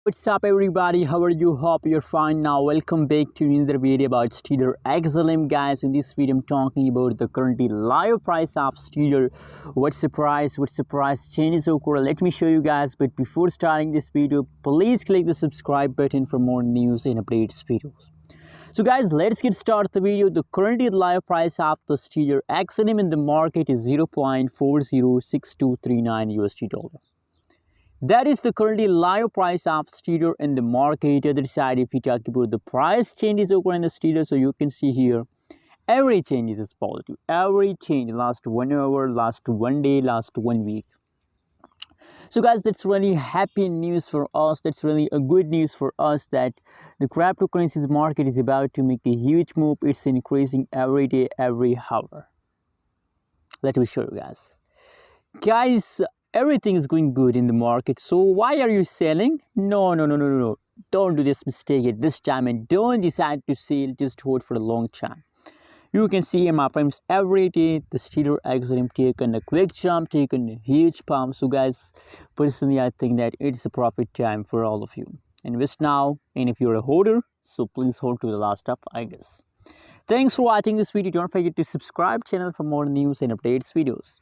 What's up everybody, how are you? Hope you're fine. Now welcome back to another video about Stellar XLM. Guys, in this video I'm talking about the currently live price of Stellar. What's the price changes occur. Let me show you guys, but before starting this video please click the subscribe button for more news and updates videos. So guys, let's get started the video. The currently live price of the Stellar XLM in the market is 0.406239 USD dollar. That is the currently live price of Stellar in the market. Other side, if you talk about the price changes occur in the Stellar, so you can see here every change is positive. Every change last 1 hour, last 1 day, last 1 week. So guys, that's really happy news for us. That's really a good news for us that the cryptocurrencies market is about to make a huge move. It's increasing every day, every hour. Let me show you guys. Guys, everything is going good in the market, so why are you selling? No, don't do this mistake at this time and don't decide to sell. Just hold for a long time. You can see in my friends every day the Stellar XLM taken a quick jump, taken a huge pump. So guys, personally I think that it's a profit time for all of you. Invest now, and if you're a holder, so please hold to the last step, I guess. Thanks for watching this video. Don't forget to subscribe channel for more news and updates videos.